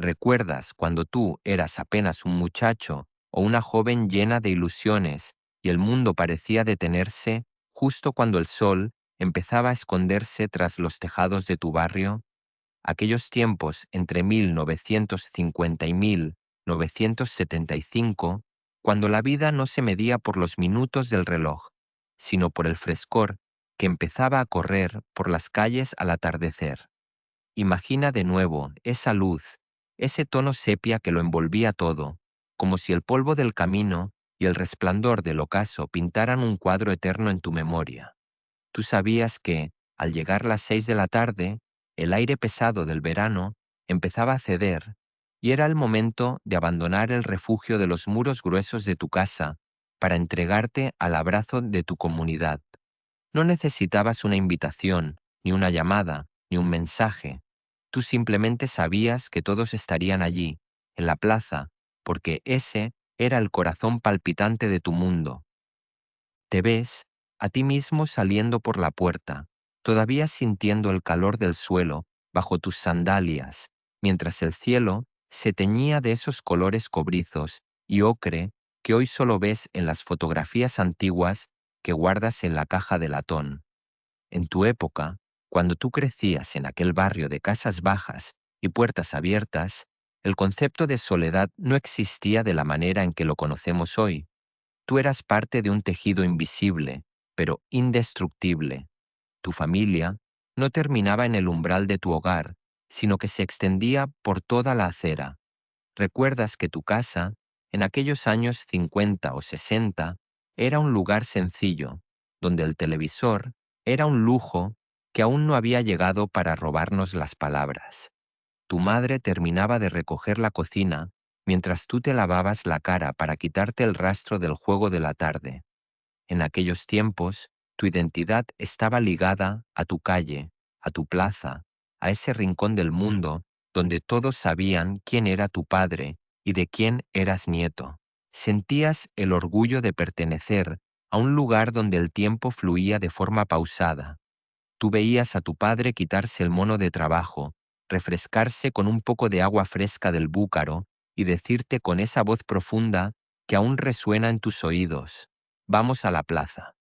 ¿Recuerdas cuando tú eras apenas un muchacho o una joven llena de ilusiones y el mundo parecía detenerse justo cuando el sol empezaba a esconderse tras los tejados de tu barrio? Aquellos tiempos entre 1950 y 1975, cuando la vida no se medía por los minutos del reloj, sino por el frescor que empezaba a correr por las calles al atardecer. Imagina de nuevo esa luz, ese tono sepia que lo envolvía todo, como si el polvo del camino y el resplandor del ocaso pintaran un cuadro eterno en tu memoria. Tú sabías que, al llegar las 6 de la tarde, el aire pesado del verano empezaba a ceder y era el momento de abandonar el refugio de los muros gruesos de tu casa para entregarte al abrazo de tu comunidad. No necesitabas una invitación, ni una llamada, ni un mensaje. Tú simplemente sabías que todos estarían allí, en la plaza, porque ese era el corazón palpitante de tu mundo. Te ves a ti mismo saliendo por la puerta, todavía sintiendo el calor del suelo bajo tus sandalias, mientras el cielo se teñía de esos colores cobrizos y ocre que hoy solo ves en las fotografías antiguas que guardas en la caja de latón. En tu época, cuando tú crecías en aquel barrio de casas bajas y puertas abiertas, el concepto de soledad no existía de la manera en que lo conocemos hoy. Tú eras parte de un tejido invisible, pero indestructible. Tu familia no terminaba en el umbral de tu hogar, sino que se extendía por toda la acera. Recuerdas que tu casa, en aquellos años 50 o 60, era un lugar sencillo, donde el televisor era un lujo que aún no había llegado para robarnos las palabras. Tu madre terminaba de recoger la cocina mientras tú te lavabas la cara para quitarte el rastro del juego de la tarde. En aquellos tiempos, tu identidad estaba ligada a tu calle, a tu plaza, a ese rincón del mundo donde todos sabían quién era tu padre y de quién eras nieto. Sentías el orgullo de pertenecer a un lugar donde el tiempo fluía de forma pausada. Tú veías a tu padre quitarse el mono de trabajo, refrescarse con un poco de agua fresca del búcaro y decirte con esa voz profunda que aún resuena en tus oídos: «Vamos a la plaza».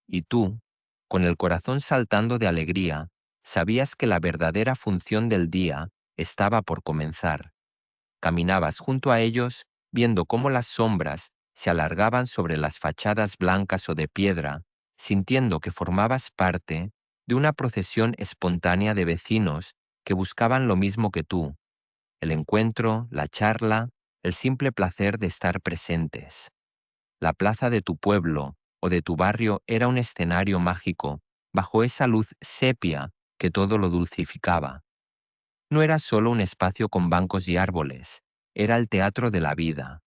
Y tú, con el corazón saltando de alegría, sabías que la verdadera función del día estaba por comenzar. Caminabas junto a ellos, viendo cómo las sombras se alargaban sobre las fachadas blancas o de piedra, sintiendo que formabas parte de una procesión espontánea de vecinos que buscaban lo mismo que tú: el encuentro, la charla, el simple placer de estar presentes. La plaza de tu pueblo o de tu barrio era un escenario mágico, bajo esa luz sepia que todo lo dulcificaba. No era solo un espacio con bancos y árboles, era el teatro de la vida.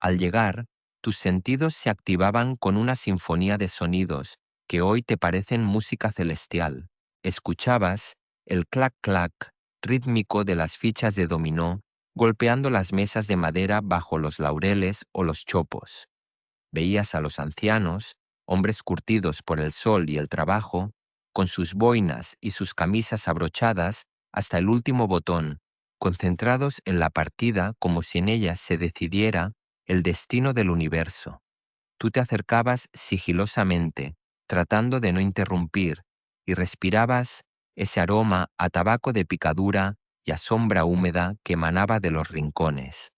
Al llegar, tus sentidos se activaban con una sinfonía de sonidos que hoy te parecen música celestial. Escuchabas el clac-clac rítmico de las fichas de dominó golpeando las mesas de madera bajo los laureles o los chopos. Veías a los ancianos, hombres curtidos por el sol y el trabajo, con sus boinas y sus camisas abrochadas hasta el último botón, concentrados en la partida como si en ella se decidiera el destino del universo. Tú te acercabas sigilosamente, tratando de no interrumpir, y respirabas ese aroma a tabaco de picadura y a sombra húmeda que emanaba de los rincones.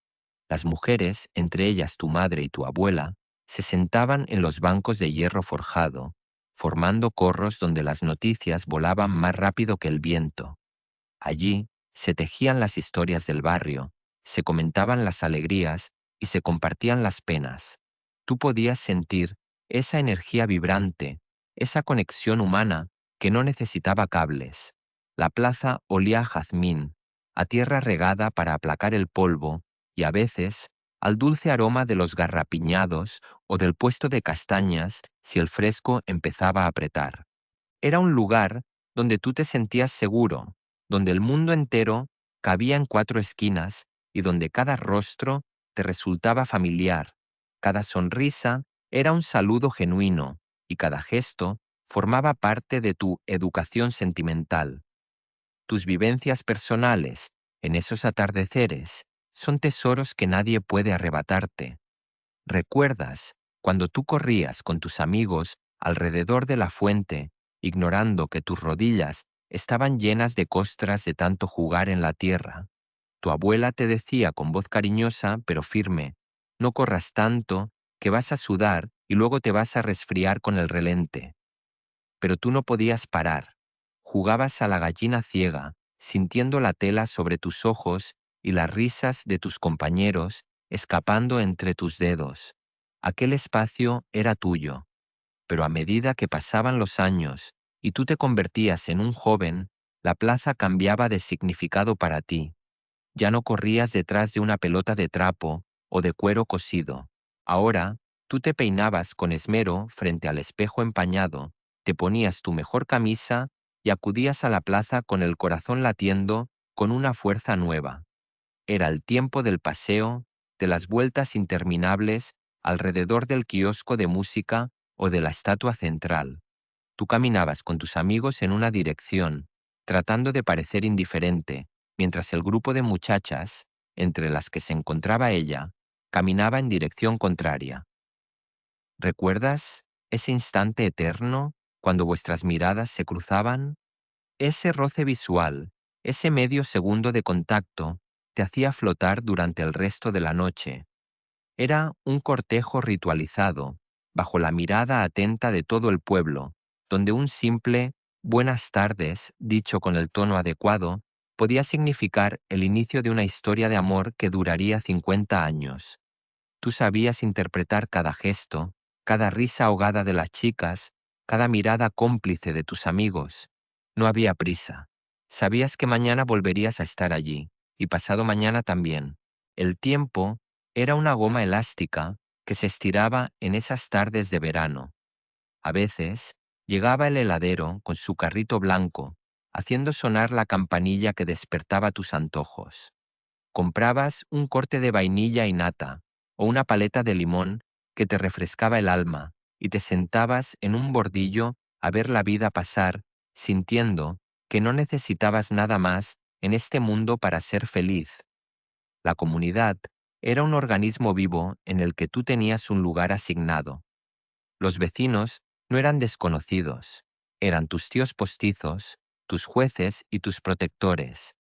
Las mujeres, entre ellas tu madre y tu abuela, se sentaban en los bancos de hierro forjado, formando corros donde las noticias volaban más rápido que el viento. Allí se tejían las historias del barrio, se comentaban las alegrías y se compartían las penas. Tú podías sentir esa energía vibrante, esa conexión humana que no necesitaba cables. La plaza olía a jazmín, a tierra regada para aplacar el polvo y a veces al dulce aroma de los garrapiñados o del puesto de castañas si el fresco empezaba a apretar. Era un lugar donde tú te sentías seguro, donde el mundo entero cabía en 4 esquinas y donde cada rostro te resultaba familiar, cada sonrisa era un saludo genuino y cada gesto formaba parte de tu educación sentimental. Tus vivencias personales En esos atardeceres son tesoros que nadie puede arrebatarte. ¿Recuerdas cuando tú corrías con tus amigos alrededor de la fuente, ignorando que tus rodillas estaban llenas de costras de tanto jugar en la tierra? Tu abuela te decía con voz cariñosa pero firme: no corras tanto, que vas a sudar y luego te vas a resfriar con el relente. Pero tú no podías parar. Jugabas a la gallina ciega, sintiendo la tela sobre tus ojos y las risas de tus compañeros escapando entre tus dedos. Aquel espacio era tuyo, pero a medida que pasaban los años y tú te convertías en un joven, la plaza cambiaba de significado para ti. Ya no corrías detrás de una pelota de trapo o de cuero cosido. Ahora, tú te peinabas con esmero frente al espejo empañado, te ponías tu mejor camisa y acudías a la plaza con el corazón latiendo con una fuerza nueva. Era el tiempo del paseo, de las vueltas interminables alrededor del kiosco de música o de la estatua central. Tú caminabas con tus amigos en una dirección, tratando de parecer indiferente, mientras el grupo de muchachas, entre las que se encontraba ella, caminaba en dirección contraria. ¿Recuerdas ese instante eterno cuando vuestras miradas se cruzaban? Ese roce visual, ese medio segundo de contacto, te hacía flotar durante el resto de la noche. Era un cortejo ritualizado, bajo la mirada atenta de todo el pueblo, donde un simple «buenas tardes», dicho con el tono adecuado, podía significar el inicio de una historia de amor que duraría 50 años. Tú sabías interpretar cada gesto, cada risa ahogada de las chicas, cada mirada cómplice de tus amigos. No había prisa. Sabías que mañana volverías a estar allí, y pasado mañana también. El tiempo era una goma elástica que se estiraba en esas tardes de verano. A veces, llegaba el heladero con su carrito blanco, haciendo sonar la campanilla que despertaba tus antojos. Comprabas un corte de vainilla y nata o una paleta de limón que te refrescaba el alma y te sentabas en un bordillo a ver la vida pasar, sintiendo que no necesitabas nada más en este mundo para ser feliz. La comunidad era un organismo vivo en el que tú tenías un lugar asignado. Los vecinos no eran desconocidos, eran tus tíos postizos, tus jueces y tus protectores.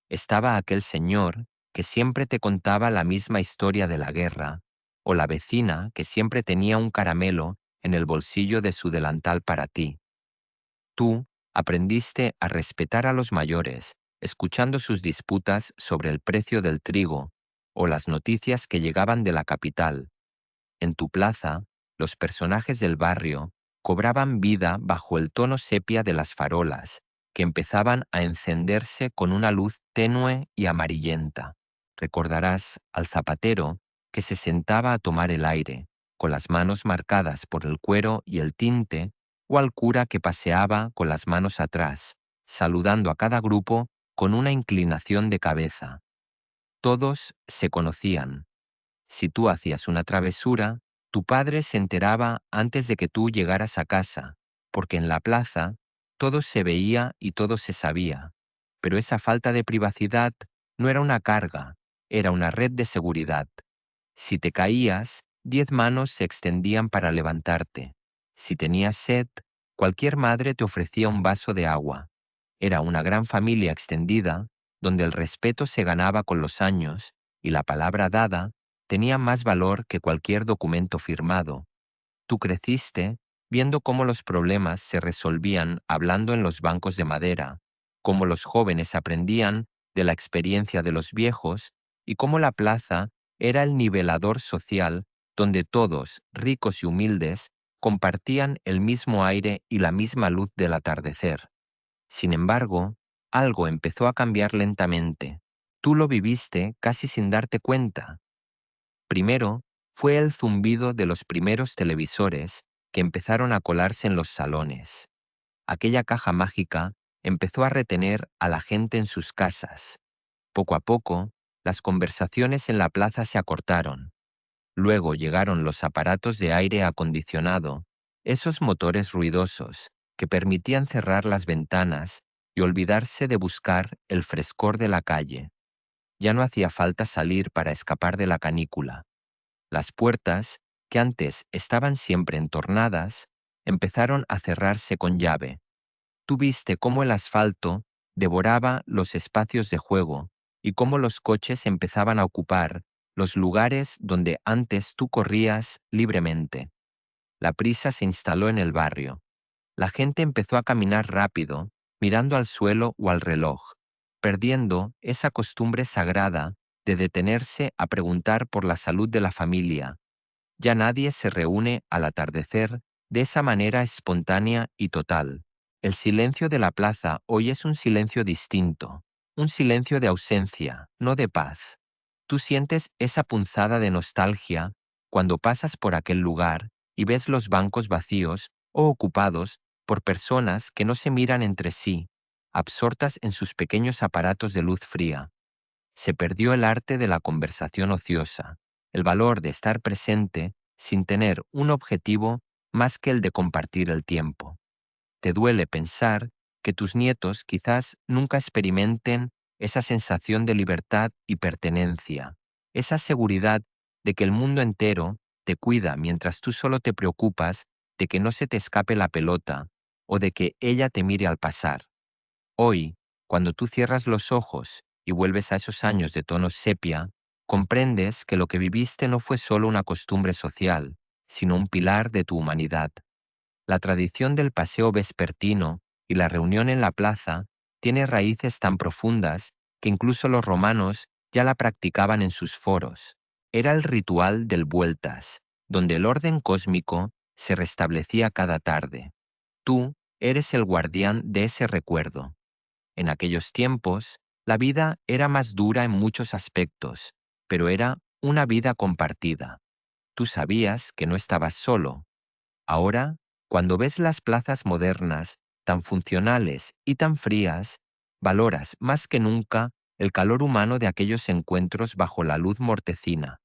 Estaba aquel señor que siempre te contaba la misma historia de la guerra, o la vecina que siempre tenía un caramelo en el bolsillo de su delantal para ti. Tú aprendiste a respetar a los mayores, escuchando sus disputas sobre el precio del trigo o las noticias que llegaban de la capital. En tu plaza, los personajes del barrio cobraban vida bajo el tono sepia de las farolas, que empezaban a encenderse con una luz tenue y amarillenta. Recordarás al zapatero que se sentaba a tomar el aire, con las manos marcadas por el cuero y el tinte, o al cura que paseaba con las manos atrás, saludando a cada grupo con una inclinación de cabeza. Todos se conocían. Si tú hacías una travesura, tu padre se enteraba antes de que tú llegaras a casa, porque en la plaza todo se veía y todo se sabía. Pero esa falta de privacidad no era una carga, era una red de seguridad. Si te caías, 10 manos se extendían para levantarte. Si tenías sed, cualquier madre te ofrecía un vaso de agua. Era una gran familia extendida, donde el respeto se ganaba con los años y la palabra dada tenía más valor que cualquier documento firmado. Tú creciste viendo cómo los problemas se resolvían hablando en los bancos de madera, cómo los jóvenes aprendían de la experiencia de los viejos y cómo la plaza era el nivelador social donde todos, ricos y humildes, compartían el mismo aire y la misma luz del atardecer. Sin embargo, algo empezó a cambiar lentamente. Tú lo viviste casi sin darte cuenta. Primero, fue el zumbido de los primeros televisores que empezaron a colarse en los salones. Aquella caja mágica empezó a retener a la gente en sus casas. Poco a poco, las conversaciones en la plaza se acortaron. Luego llegaron los aparatos de aire acondicionado, esos motores ruidosos que permitían cerrar las ventanas y olvidarse de buscar el frescor de la calle. Ya no hacía falta salir para escapar de la canícula. Las puertas, que antes estaban siempre entornadas, empezaron a cerrarse con llave. Tú viste cómo el asfalto devoraba los espacios de juego y cómo los coches empezaban a ocupar los lugares donde antes tú corrías libremente. La prisa se instaló en el barrio. La gente empezó a caminar rápido, mirando al suelo o al reloj, perdiendo esa costumbre sagrada de detenerse a preguntar por la salud de la familia. Ya nadie se reúne al atardecer de esa manera espontánea y total. El silencio de la plaza hoy es un silencio distinto, un silencio de ausencia, no de paz. Tú sientes esa punzada de nostalgia cuando pasas por aquel lugar y ves los bancos vacíos o ocupados por personas que no se miran entre sí, absortas en sus pequeños aparatos de luz fría. Se perdió el arte de la conversación ociosa, el valor de estar presente sin tener un objetivo más que el de compartir el tiempo. Te duele pensar que tus nietos quizás nunca experimenten esa sensación de libertad y pertenencia, esa seguridad de que el mundo entero te cuida mientras tú solo te preocupas de que no se te escape la pelota o de que ella te mire al pasar. Hoy, cuando tú cierras los ojos y vuelves a esos años de tono sepia, comprendes que lo que viviste no fue solo una costumbre social, sino un pilar de tu humanidad. La tradición del paseo vespertino y la reunión en la plaza tiene raíces tan profundas que incluso los romanos ya la practicaban en sus foros. Era el ritual del vueltas, donde el orden cósmico se restablecía cada tarde. Tú eres el guardián de ese recuerdo. En aquellos tiempos, la vida era más dura en muchos aspectos, pero era una vida compartida. Tú sabías que no estabas solo. Ahora, cuando ves las plazas modernas, tan funcionales y tan frías, valoras más que nunca el calor humano de aquellos encuentros bajo la luz mortecina.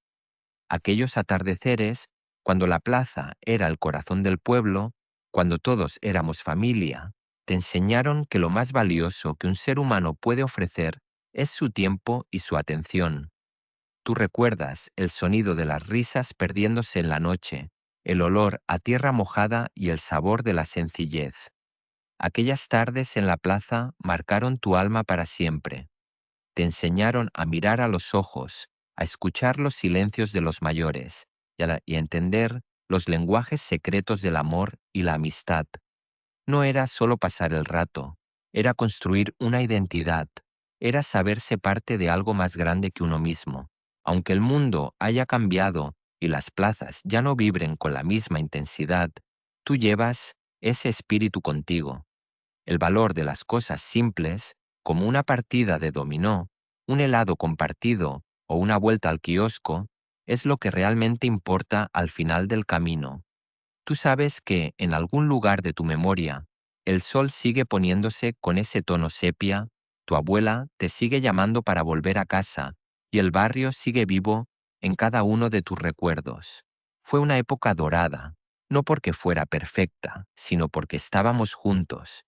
Aquellos atardeceres, cuando la plaza era el corazón del pueblo, cuando todos éramos familia, te enseñaron que lo más valioso que un ser humano puede ofrecer es su tiempo y su atención. Tú recuerdas el sonido de las risas perdiéndose en la noche, el olor a tierra mojada y el sabor de la sencillez. Aquellas tardes en la plaza marcaron tu alma para siempre. Te enseñaron a mirar a los ojos, a escuchar los silencios de los mayores y a entender los lenguajes secretos del amor y la amistad. No era solo pasar el rato, era construir una identidad, era saberse parte de algo más grande que uno mismo. Aunque el mundo haya cambiado y las plazas ya no vibren con la misma intensidad, tú llevas ese espíritu contigo. El valor de las cosas simples, como una partida de dominó, un helado compartido o una vuelta al kiosco, es lo que realmente importa al final del camino. Tú sabes que, en algún lugar de tu memoria, el sol sigue poniéndose con ese tono sepia, tu abuela te sigue llamando para volver a casa y el barrio sigue vivo en cada uno de tus recuerdos. Fue una época dorada, no porque fuera perfecta, sino porque estábamos juntos.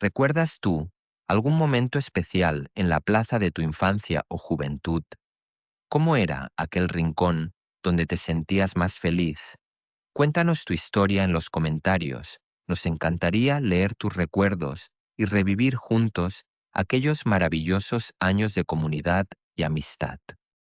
¿Recuerdas tú algún momento especial en la plaza de tu infancia o juventud? ¿Cómo era aquel rincón donde te sentías más feliz? Cuéntanos tu historia en los comentarios. Nos encantaría leer tus recuerdos y revivir juntos aquellos maravillosos años de comunidad y amistad.